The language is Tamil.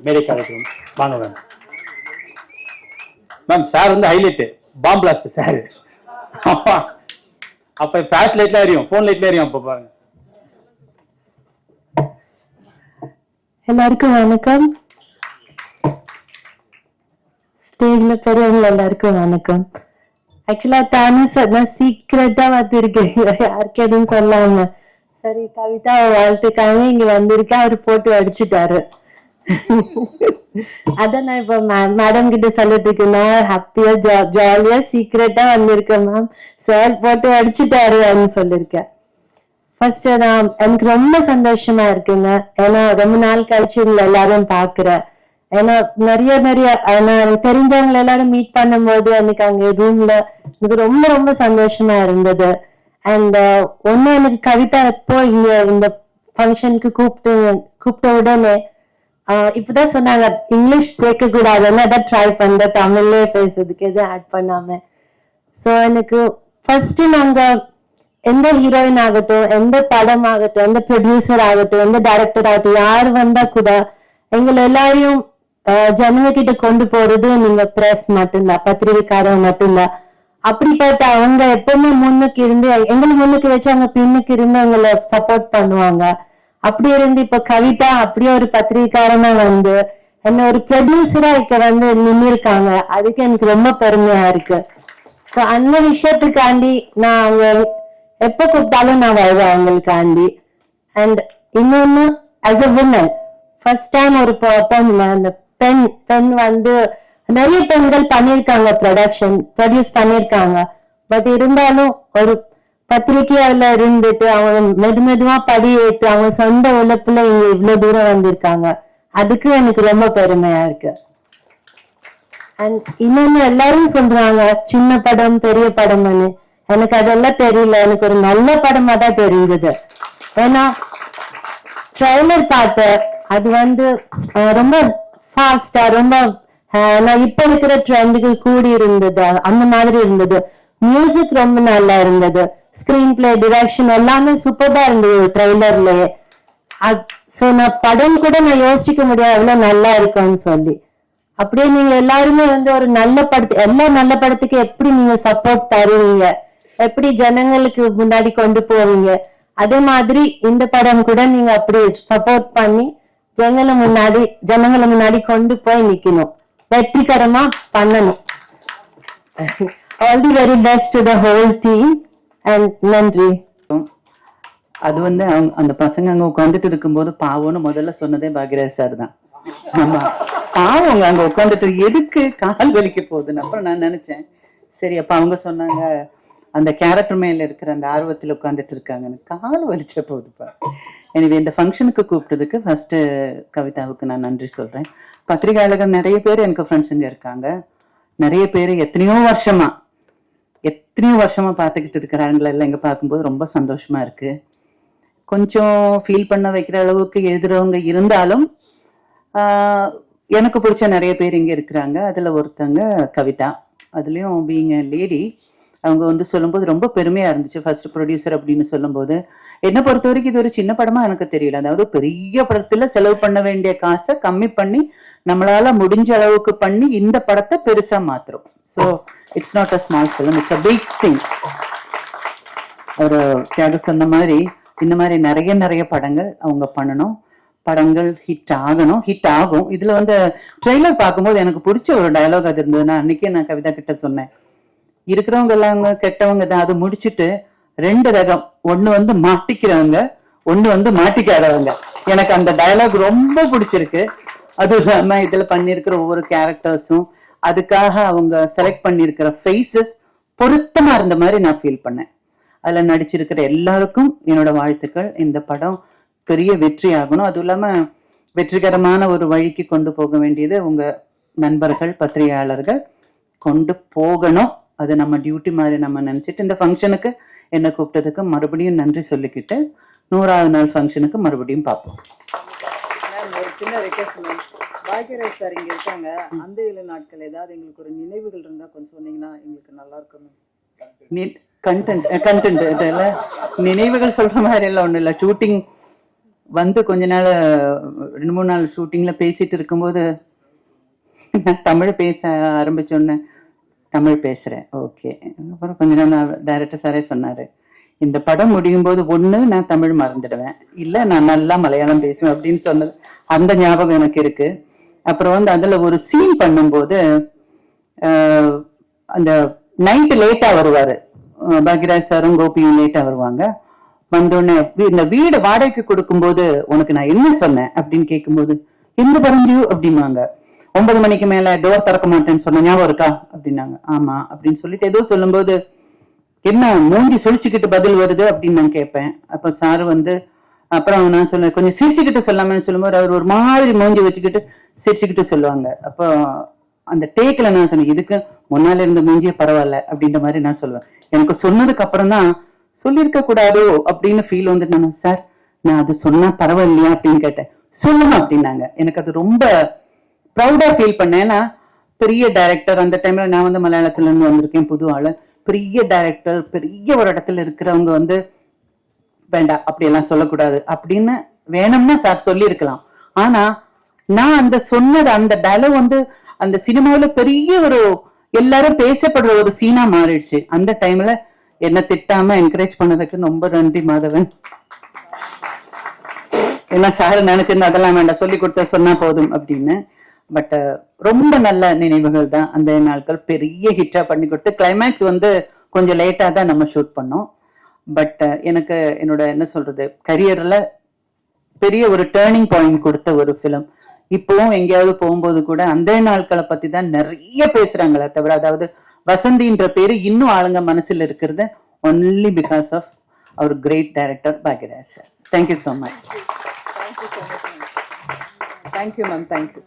மேடைக்கு அழைக்கிறோம். வாங்க மேம். மேம் சார் வந்து ஹைலைட் பாம் பிளாஸ்ட் சார். அப்ப ஃபிளாஷ் லைட்ல எரியும், போன் லைட்ல எரியும். அப்ப பாருங்க. எல்லாருக்கும் வணக்கம். ஸ்டேஜ்ல பெரியவங்க எல்லாருக்கும் வணக்கம். ஆக்சுவலா நான் சீக்கிரட்டா வந்திருக்கேன், யாருக்கு எதுவும் சொல்லாம. சரி கவிதா வாழ்த்துக்காக இங்க வந்திருக்கேன், அவரு போட்டு அடிச்சுட்டாரு. அதான் நான் இப்ப மேடம் கிட்ட சொல்லிட்டு நான் ஹாப்பியா ஜாலியா சீக்கிரட்டா வந்திருக்கேன் மேம், சார் போட்டு அடிச்சுட்டாருன்னு சொல்லிருக்கேன். ஃபர்ஸ்ட் நான் எனக்கு ரொம்ப சந்தோஷமா இருக்குங்க. ஏன்னா ரொம்ப நாள் கழிச்சு உங்களை எல்லாரும் பாக்குறேன். ஏன்னா நிறைய தெரிஞ்சவங்க எல்லாரும் மீட் பண்ணும் போது எனக்கு அங்க ரூம்ல எனக்கு ரொம்ப ரொம்ப சந்தோஷமா இருந்தது. அண்ட் ஒண்ணு எனக்கு கவிதா எப்போ இங்க இந்த ஃபங்க்ஷனுக்கு கூப்பிட்ட உடனே இப்பதான் சொன்னாங்க இங்கிலீஷ் கேட்க கூடாதுன்னு, அதான் ட்ரை பண்ற தமிழ்லயே பேசுறதுக்கு எதுவும் ஆட் பண்ணாம. சோ எனக்கு ஃபர்ஸ்ட் நாங்க எந்த ஹீரோயின் ஆகட்டும், எந்த படம் ஆகட்டும், எந்த ப்ரொடியூசர் ஆகட்டும், எந்த டைரக்டர் ஆகட்டும், யார் வந்தா கூட எங்களை எல்லாரையும் ஜனங்க கிட்ட கொண்டு போறது நீங்க பிரஸ் மட்டும்தான், பத்திரிகைக்காரங்க மட்டும்தான். அப்படிப்பட்ட அவங்க எப்பவுமே முன்னுக்கு இருந்து எங்களை முன்னுக்கு வச்சு அவங்க பின்னுக்கு இருந்து எங்களை சப்போர்ட் பண்ணுவாங்க. அப்படி இருந்து இப்ப கவிதா அப்படியே ஒரு பத்திரிகைக்காரனா வந்து என்ன ஒரு ப்ரொடியூசரா இப்ப வந்து நின்றுருக்காங்க. அதுக்கு எனக்கு ரொம்ப பெருமையா இருக்கு. சோ அந்த விஷயத்துக்காண்டி நான் அவங்க எப்ப கூப்பிட்டாலும் நான் வருவேன் அவங்களுக்காண்டி. அண்ட் இன்னொன்னு as a woman first time ஒரு அந்த பெண் வந்து நிறைய பெண்கள் பண்ணிருக்காங்க, ப்ரொடியூஸ் பண்ணிருக்காங்க. பட் இருந்தாலும் ஒரு பத்திரிகையால இருந்துட்டு அவங்க மெதுவா படி ஏற்று அவங்க சொந்த உழைப்புல இங்க இவ்வளவு தூரம் வந்திருக்காங்க. அதுக்கு எனக்கு ரொம்ப பெருமையா இருக்கு. அண்ட் இன்னொன்னு எல்லாரும் சொல்றாங்க சின்ன படம் பெரிய படம்னு, எனக்கு அதெல்லாம் தெரியல. எனக்கு ஒரு நல்ல படமா தான் தெரிஞ்சது. ஏன்னா ட்ரெய்லர் பார்த்தேன், அது வந்து ரொம்ப ஃபாஸ்டா ரொம்ப நான் இப்ப இருக்கிற ட்ரெண்டுக்கு கூடி இருந்தது, அந்த மாதிரி இருந்தது. மியூசிக் ரொம்ப நல்லா இருந்தது, ஸ்கிரீன் பிளே டிரெக்ஷன் எல்லாமே சூப்பரா இருந்தது ட்ரெய்லர்லயே. சோ நான் படம் கூட நான் யோசிக்க முடியாது எவ்வளவு நல்லா இருக்கும்னு சொல்லி. அப்படியே நீங்க எல்லாருமே வந்து ஒரு நல்ல படத்து எல்லா நல்ல படத்துக்கு எப்படி நீங்க சப்போர்ட் தருவீங்க, எப்படி ஜனங்களுக்கு முன்னாடி கொண்டு போவீங்க, அதே மாதிரி இந்த படம் கூட நீங்க அப்படி சப்போர்ட் பண்ணி ஜனங்களை முன்னாடி கொண்டு போய் நிக்கணும், வெற்றிகரமா பண்ணணும். All the very best to the whole team and நன்றி. அது வந்து அந்த பசங்க அங்க உட்காந்துட்டு இருக்கும்போது பாவம்னு முதல்ல சொன்னதே பாக்யராஜ் சார் தான். ஆமா பாவம் அங்க உட்காந்துட்டு எதுக்கு கால் வலிக்க போகுதுன்னு அப்புறம் நான் நினைச்சேன். சரி அப்ப அவங்க சொன்னாங்க அந்த கேரக்டர் மேல இருக்கிற அந்த ஆர்வத்தில் உட்காந்துட்டு இருக்காங்கன்னு, கால் வலிச்ச போகுதுப்பா. எனவே இந்த ஃபங்க்ஷனுக்கு கூப்பிட்டதுக்கு ஃபர்ஸ்ட் கவிதாவுக்கு நான் நன்றி சொல்றேன். பத்திரிகையாளர்கள் நிறைய பேர் எனக்கு ஃப்ரெண்ட்ஸுங்க இருக்காங்க. நிறைய பேர் எத்தனையோ வருஷமா பார்த்துக்கிட்டு இருக்கிறாங்களா எல்லாம் இங்க பார்க்கும்போது ரொம்ப சந்தோஷமா இருக்கு. கொஞ்சம் ஃபீல் பண்ண வைக்கிற அளவுக்கு எழுதுறவங்க இருந்தாலும் எனக்கு பிடிச்ச நிறைய பேர் இங்க இருக்கிறாங்க. அதுல ஒருத்தங்க கவிதா, அதுலயும் பீயிங் எ லேடி. அவங்க வந்து சொல்லும்போது ரொம்ப பெருமையா இருந்துச்சு. ஃபர்ஸ்ட் ப்ரொடியூசர் அப்படின்னு சொல்லும்போது என்னை பொறுத்த வரைக்கும் இது ஒரு சின்ன படமா எனக்கு தெரியல. அதாவது பெரிய படத்துல செலவு பண்ண வேண்டிய காசை கம்மி பண்ணி நம்மளால முடிஞ்ச அளவுக்கு பண்ணி இந்த படத்தை பெருசா மாத்துறோம். So it's not a small film, it's a big thing. ஒரு தியாக சொன்ன மாதிரி இந்த மாதிரி நிறைய படங்கள் அவங்க பண்ணணும், படங்கள் ஹிட் ஆகும். இதுல வந்து ட்ரெய்லர் பார்க்கும்போது எனக்கு பிடிச்ச ஒரு டயலாக் அது இருந்ததுன்னா அன்னைக்கே நான் கவிதா கிட்ட சொன்னேன், இருக்கிறவங்க எல்லாம் கெட்டவங்க தான், அது முடிச்சுட்டு 2 ரகம், ஒண்ணு வந்து மாட்டிக்கிறவங்க, ஒண்ணு வந்து மாட்டிக்காதவங்க. எனக்கு அந்த டயலாக் ரொம்ப பிடிச்சிருக்கு. அது இல்லாம இதுல பண்ணிருக்கிற ஒவ்வொரு கேரக்டர்ஸும் அதுக்காக அவங்க செலக்ட் பண்ணிருக்கிற ஃபேஸஸ் பொருத்தமா இருந்த மாதிரி நான் ஃபீல் பண்ணேன். அதுல நடிச்சிருக்கிற எல்லாருக்கும் என்னோட வாழ்த்துக்கள். இந்த படம் பெரிய வெற்றி ஆகணும். அதுவும் இல்லாம வெற்றிகரமான ஒரு வழிக்கு கொண்டு போக வேண்டியது உங்க நண்பர்கள் பத்திரிகையாளர்கள் கொண்டு போகணும். அது நம்ம டியூட்டி மாதிரி நம்ம நினைச்சிட்டு இந்த ஃபங்க்ஷனுக்கு என்ன கூப்பிட்டதுக்கு மறுபடியும் நன்றி சொல்லிக்கிட்டு 100வது நாள் ஃபங்க்ஷனுக்கு மறுபடியும் பார்ப்போம். ஒரு சின்ன ரெக்வெஸ்ட் மேம், பாக்யராஜ் சார் இங்க இருக்காங்க, அந்த 7 நாட்கள் ஏதாவது எங்களுக்கு ஒரு நினைவுகள் இருந்தா கொஞ்சம் சொன்னீங்கன்னா எங்களுக்கு நல்லா இருக்கும். கண்டென்ட் இதெல்லாம் நினைவுகள் சொல்ற மாதிரி எல்லாம் ஒண்ணும் இல்லை. ஷூட்டிங் வந்து கொஞ்ச நாள் 2-3 நாள் ஷூட்டிங்ல பேசிட்டு இருக்கும்போது நான் தமிழ் பேச ஆரம்பிச்சோன்னே தமிழ் பேசுறேன், ஓகே. அப்புறம் கொஞ்ச நாள் டைரக்டர் சாரே சொன்னாரு, இந்த படம் முடியும் போது ஒண்ணு நான் தமிழ் மறந்துடுவேன், இல்ல நான் நல்லா மலையாளம் பேசுவேன் அப்படின்னு சொன்னது அந்த ஞாபகம் எனக்கு இருக்கு. அப்புறம் வந்து அதுல ஒரு சீன் பண்ணும்போது அந்த நைட்டு லேட்டா வருவாரு, பாக்யராஜ் சாரும் கோபியும் லேட்டா வருவாங்க. வந்தோடனே இந்த வீடு வாடகைக்கு கொடுக்கும்போது உனக்கு நான் என்ன சொன்னேன் அப்படின்னு கேட்கும்போது எந்த பரஞ்சு அப்படின்னாங்க. 9 மணிக்கு மேல டோர் திறக்க மாட்டேன்னு சொன்ன ஞாபகம் இருக்கா அப்படின்னாங்க. ஆமா அப்படின்னு சொல்லிட்டு ஏதோ சொல்லும்போது என்ன மூஞ்சி சுழிச்சுக்கிட்டு பதில் வருது அப்படின்னு நான் கேட்பேன். அப்ப சார் வந்து அப்புறம் நான் சொல்ல கொஞ்சம் சிரிச்சுக்கிட்டு சொல்லாமன்னு சொல்லும்போது அவர் ஒரு மாதிரி மூஞ்சி வச்சுக்கிட்டு சிரிச்சுக்கிட்டு சொல்லுவாங்க. அப்போ அந்த டேக்ல நான் சொன்னேன், இதுக்கு முன்னால இருந்த மூஞ்சியே பரவாயில்ல அப்படின்ற மாதிரி நான் சொல்லுவேன். எனக்கு சொன்னதுக்கு அப்புறம் தான் சொல்லியிருக்க கூடாதோ அப்படின்னு ஃபீல் வந்து நான் சார் நான் அது சொன்னா பரவாயில்லையா அப்படின்னு கேட்டேன். சொல்லுங்க அப்படின்னாங்க. எனக்கு அது ரொம்ப ப்ரௌடா ஃபீல் பண்ணேன். ஏன்னா பெரிய டைரக்டர், அந்த டைம்ல நான் வந்து மலையாளத்துல இருந்து வந்திருக்கேன், புது ஆளு, பெரிய டைரக்டர், பெரிய ஒரு இடத்துல இருக்கிறவங்க வந்து வேண்டாம் அப்படியெல்லாம் சொல்லக்கூடாது அப்படின்னு வேணும்னா சார் சொல்லியிருக்கலாம். ஆனா நான் அந்த சொன்னது அந்த டயலாக் வந்து அந்த சினிமாவில பெரிய ஒரு எல்லாரும் பேசப்படுற ஒரு சீனா மாறிடுச்சு. அந்த டைம்ல என்ன திட்டாம என்கரேஜ் பண்ணதுக்கு ரொம்ப நன்றி மாதவன். ஏன்னா சார் நினைச்சிருந்தா அதெல்லாம் வேண்டாம், சொல்லி கொடுத்த சொன்னா போதும் அப்படின்னு. பட் ரொம்ப நல்ல நினைவுகள் தான் அந்த நாட்கள். பெரிய ஹிட்டா பண்ணி கொடுத்து கிளைமேக்ஸ் வந்து கொஞ்சம் லேட்டா தான் நம்ம ஷூட் பண்ணோம். பட் எனக்கு என்னோட என்ன சொல்றது கரியர்ல பெரிய ஒரு டேர்னிங் பாயிண்ட் கொடுத்த ஒரு ஃபிலிம். இப்பவும் எங்கேயாவது போகும்போது கூட அந்த நாட்களை பத்தி தான் நிறைய பேசுறாங்களே தவிர, அதாவது வசந்தின்ற பேரு இன்னும் ஆளுங்க மனசுல இருக்கிறது ஒன்லி பிகாஸ் ஆஃப் அவர் great director Bhagyaraj sir. Thank you so much. Thank you ma'am, thank you.